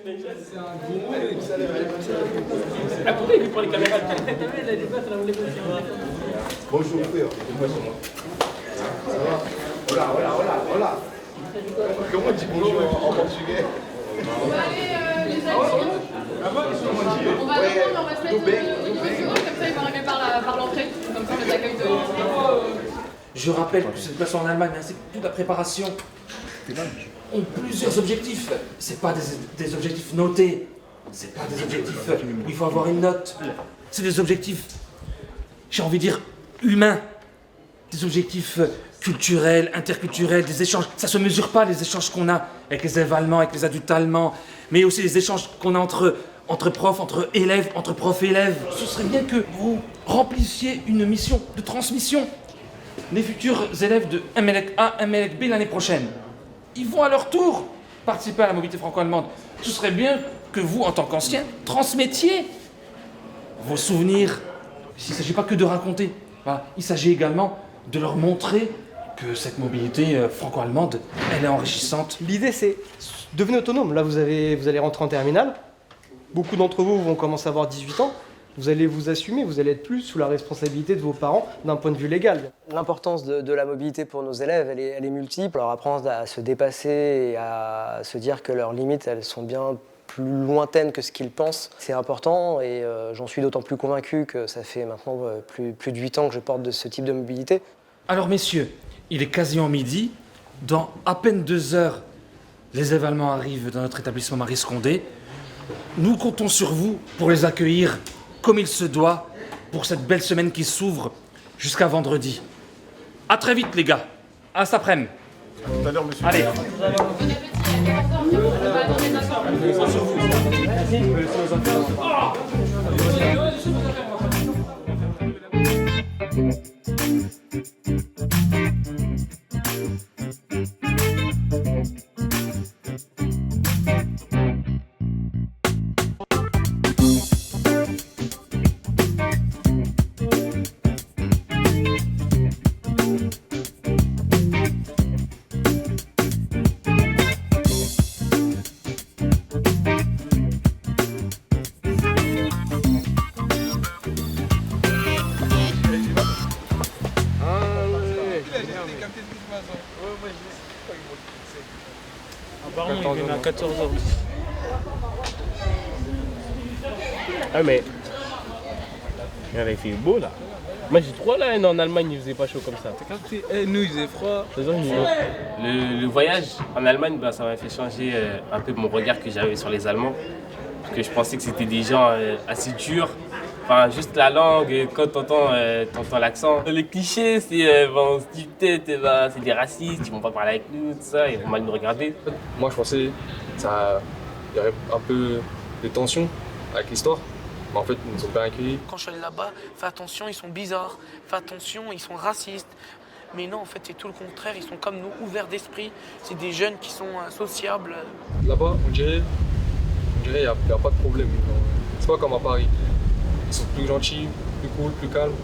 Ah, pourquoi il prend les caméras? Bonjour frère. Ça va? Hola. Comment on dit bonjour en portugais? On va aller les amis. On va attendre, on va se mettre 2 secondes, comme ça ils vont arriver par l'entrée. Comme ça on les accueille de... Je rappelle que cette place en Allemagne ainsi que toute la préparation ont plusieurs objectifs. C'est pas des objectifs notés. C'est pas des objectifs où il faut avoir une note. C'est des objectifs, j'ai envie de dire, humains. Des objectifs culturels, interculturels, des échanges. Ça se mesure pas les échanges qu'on a avec les élèves allemands, avec les adultes allemands, mais aussi les échanges qu'on a entre profs, entre élèves, entre profs et élèves. Ce serait bien que vous remplissiez une mission de transmission. Les futurs élèves de MLEC A, MLEC B l'année prochaine, ils vont à leur tour participer à la mobilité franco-allemande. Ce serait bien que vous, en tant qu'anciens, transmettiez vos souvenirs. Il ne s'agit pas que de raconter. Voilà. Il s'agit également de leur montrer que cette mobilité franco-allemande, elle est enrichissante. L'idée, c'est devenez autonome. Là, vous allez rentrer en terminale. Beaucoup d'entre vous vont commencer à avoir 18 ans. Vous allez vous assumer, vous allez être plus sous la responsabilité de vos parents d'un point de vue légal. L'importance de la mobilité pour nos élèves, elle est multiple. Leur apprendre à se dépasser et à se dire que leurs limites, elles sont bien plus lointaines que ce qu'ils pensent. C'est important et j'en suis d'autant plus convaincu que ça fait maintenant plus de 8 ans que je porte de ce type de mobilité. Alors messieurs, il est quasiment midi. Dans à peine 2 heures, les élèves allemands arrivent dans notre établissement Marie Scondé. Nous comptons sur vous pour les accueillir comme il se doit pour cette belle semaine qui s'ouvre jusqu'à vendredi. À très vite les gars. À cet après-midi. Tout à l'heure, monsieur. Allez. Apparemment, il vient à 14h10. Ah mais il avait fait beau là. Moi j'ai trop la haine en Allemagne, il faisait pas chaud comme ça. Nous, il faisait froid. Le voyage en Allemagne, bah, ça m'a fait changer un peu mon regard que j'avais sur les Allemands. Parce que je pensais que c'était des gens assez durs. Enfin, juste la langue, quand t'entends l'accent. Les clichés, c'est on se dit peut-être c'est des racistes, ils vont pas parler avec nous, tout ça, ils vont mal nous regarder. Moi je pensais qu'il y aurait un peu de tension avec l'histoire, mais en fait ils nous ont bien accueillis. Quand je suis allé là-bas, fais attention, ils sont bizarres, fais attention, ils sont racistes. Mais non, en fait, c'est tout le contraire, ils sont comme nous, ouverts d'esprit. C'est des jeunes qui sont sociables. Là-bas, on dirait qu'il n'y a pas de problème. C'est pas comme à Paris. Ils sont plus gentils, plus cool, plus calmes.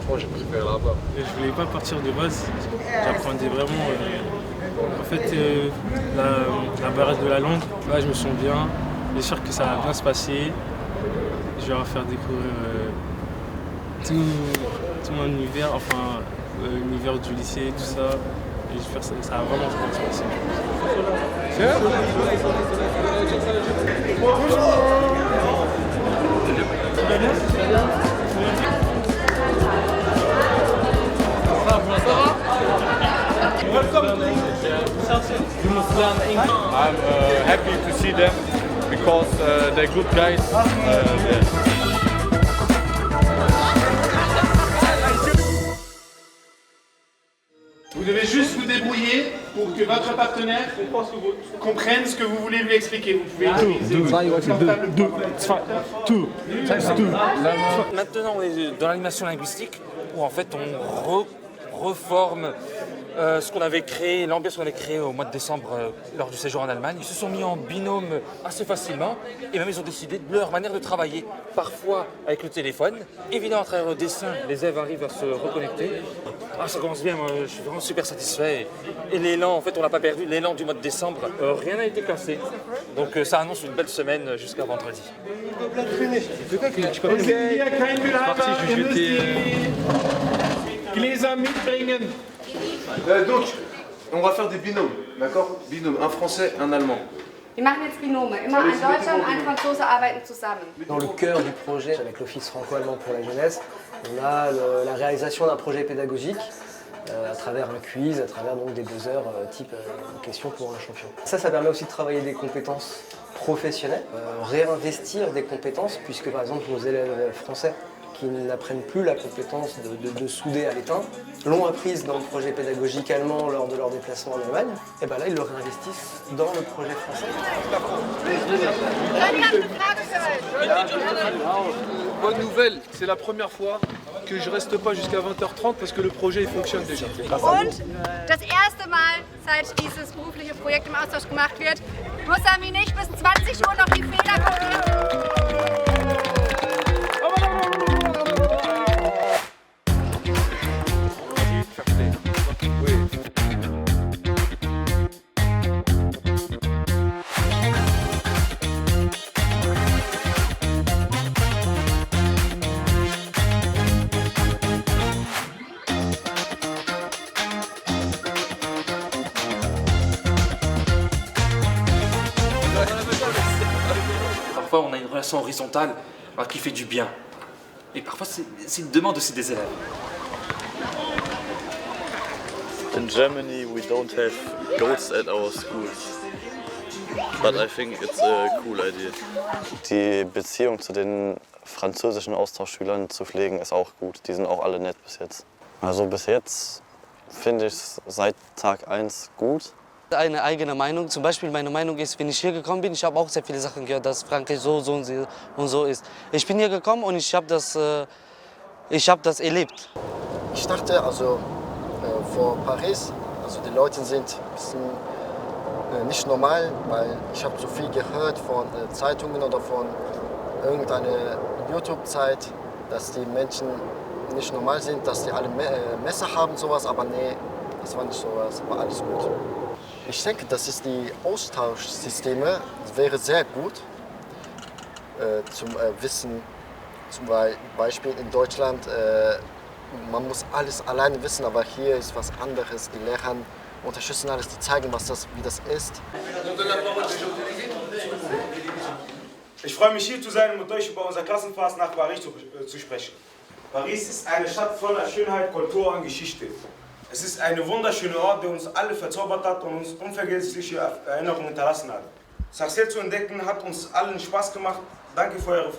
Franchement, j'ai préféré là-bas. Je voulais pas partir de base. J'apprenais vraiment la barrière de la langue. Là, je me sens bien. Bien sûr que ça va bien se passer. Je vais leur faire découvrir tout mon univers, enfin l'univers du lycée, tout ça. Et j'espère que ça va vraiment bien se passer. I'm happy to see them because they're good guys. Vous devez juste vous débrouiller pour que votre partenaire comprenne ce que vous voulez lui expliquer. Vous pouvez utiliser Maintenant, on est dans l'animation linguistique où en fait on reforme ce qu'on avait créé, l'ambiance qu'on avait créée au mois de décembre lors du séjour en Allemagne. Ils se sont mis en binôme assez facilement et même ils ont décidé de leur manière de travailler, parfois avec le téléphone. Évidemment, à travers le dessin, les élèves arrivent à se reconnecter. Ah, ça commence bien, moi je suis vraiment super satisfait. Et l'élan, en fait, on l'a pas perdu, l'élan du mois de décembre, rien n'a été cassé. Donc ça annonce une belle semaine jusqu'à vendredi. Donc, on va faire des binômes, d'accord? Binômes, un français, un allemand. Wir machen jetzt Binome. Immer ein Deutscher und ein Franzose arbeiten zusammen. Dans le cœur du projet, avec l'Office franco-allemand pour la jeunesse, on a la réalisation d'un projet pédagogique à travers un quiz, à travers donc des buzzers type question pour un champion. Ça permet aussi de travailler des compétences professionnelles, réinvestir des compétences, puisque par exemple nos élèves français qui n'apprennent plus la compétence de souder à l'étain, l'ont apprise dans le projet pédagogique allemand lors de leur déplacement en Allemagne, et bien là ils le réinvestissent dans le projet français. Bonne nouvelle, c'est la première fois que je reste pas jusqu'à 20h30 parce que le projet il fonctionne déjà. Und das erste Mal, seit dieses berufliche Projekt im Austausch gemacht wird, muss Sami nicht bis 20 Uhr noch die Fehler korrigieren. Parfois, on a une relation horizontale qui fait du bien. Et parfois, c'est une demande aussi des élèves. In Germany, we don't have goats at our schools. But I think it's a cool idea. Die Beziehung zu den französischen Austauschschülern zu pflegen ist auch gut. Die sind auch alle nett bis jetzt. Also bis jetzt finde ich es seit Tag 1 gut. Eine eigene Meinung. Zum Beispiel meine Meinung ist, wenn ich hier gekommen bin, ich habe auch sehr viele Sachen gehört, dass Frankreich so und so ist. Ich bin hier gekommen und ich habe das erlebt. Ich dachte also vor Paris, also die Leute sind ein bisschen nicht normal, weil ich habe so viel gehört von Zeitungen oder von irgendeiner YouTube-Zeit, dass die Menschen nicht normal sind, dass die alle Messer haben, sowas, aber nee, das war nicht so, das war alles gut. Ich denke, das ist die Austauschsysteme, das wäre sehr gut zum Wissen. Zum Beispiel in Deutschland, man muss alles alleine wissen, aber hier ist was anderes. Die Lehrer unterstützen alles, die zeigen, wie das ist. Ich freue mich hier zu sein und mit euch über unser Klassenfahrt nach Paris zu sprechen. Paris ist eine Stadt voller Schönheit, Kultur und Geschichte. Es ist ein wunderschöner Ort, der uns alle verzaubert hat und uns unvergessliche Erinnerungen hinterlassen hat. Sarcelles zu entdecken hat uns allen Spaß gemacht. Danke für eure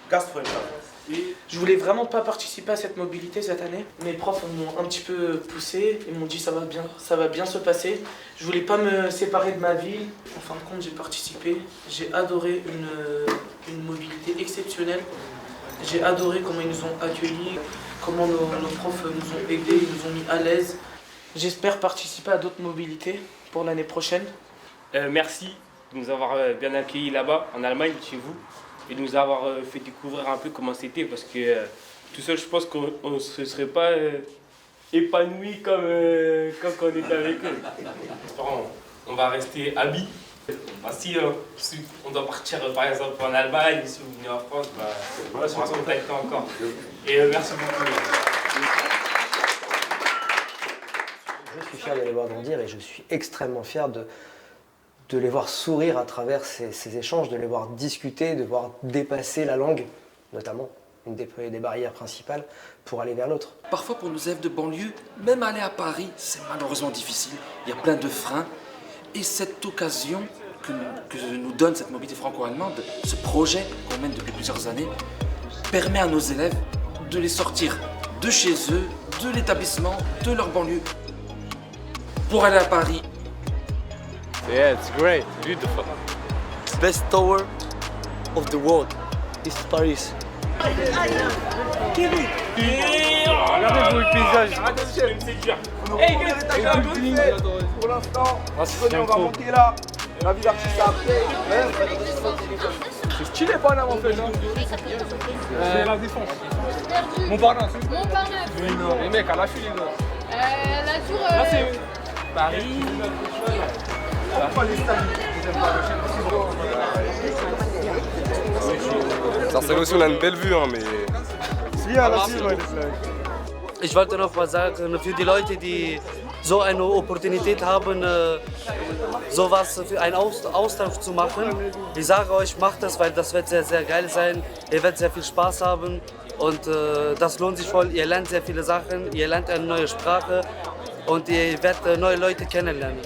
Gastfreundschaft. Je voulais vraiment pas participer à cette mobilité cette année. Mes profs m'ont un petit peu poussé et m'ont dit ça va bien se passer. Je voulais pas me séparer de ma ville. En fin de compte, j'ai participé. J'ai adoré une mobilité exceptionnelle. J'ai adoré comment ils nous ont accueillis, comment nos profs nous ont aidés, ils nous ont mis à l'aise. J'espère participer à d'autres mobilités pour l'année prochaine. Merci de nous avoir bien accueillis là-bas, en Allemagne, chez vous, et de nous avoir fait découvrir un peu comment c'était, parce que tout seul, je pense qu'on ne se serait pas épanoui comme quand on était avec eux. On va rester amis. Si on doit partir par exemple en Allemagne, si vous venez en France, on va se contacter encore. Et merci beaucoup. Je suis fier de les voir grandir et je suis extrêmement fier de les voir sourire à travers ces échanges, de les voir discuter, de voir dépasser la langue, notamment, une des barrières principales, pour aller vers l'autre. Parfois, pour nos élèves de banlieue, même aller à Paris, c'est malheureusement difficile. Il y a plein de freins. Et cette occasion que nous donne cette mobilité franco-allemande, ce projet qu'on mène depuis plusieurs années, permet à nos élèves de les sortir de chez eux, de l'établissement, de leur banlieue, pour aller à Paris. Yeah, it's great, beautiful. Best tower of the world is Paris. Regardez-vous le paysage. Hey, pour l'instant, on va monter là. La vie d'artiste après. C'est stylé pas en fait. C'est la défense. Montparnasse. Montparnasse. Les mecs à l'affût les gars. La tour. Là c'est Paris. Barcelona, on a une belle vue, hein, mais. Ich wollte noch was sagen für die Leute, die so eine Opportunität haben, sowas für einen Austausch zu machen. Ich sage euch, macht das, weil das wird sehr, sehr geil sein. Ihr werdet sehr viel Spaß haben und das lohnt sich voll. Ihr lernt sehr viele Sachen, ihr lernt eine neue Sprache und ihr werdet neue Leute kennenlernen.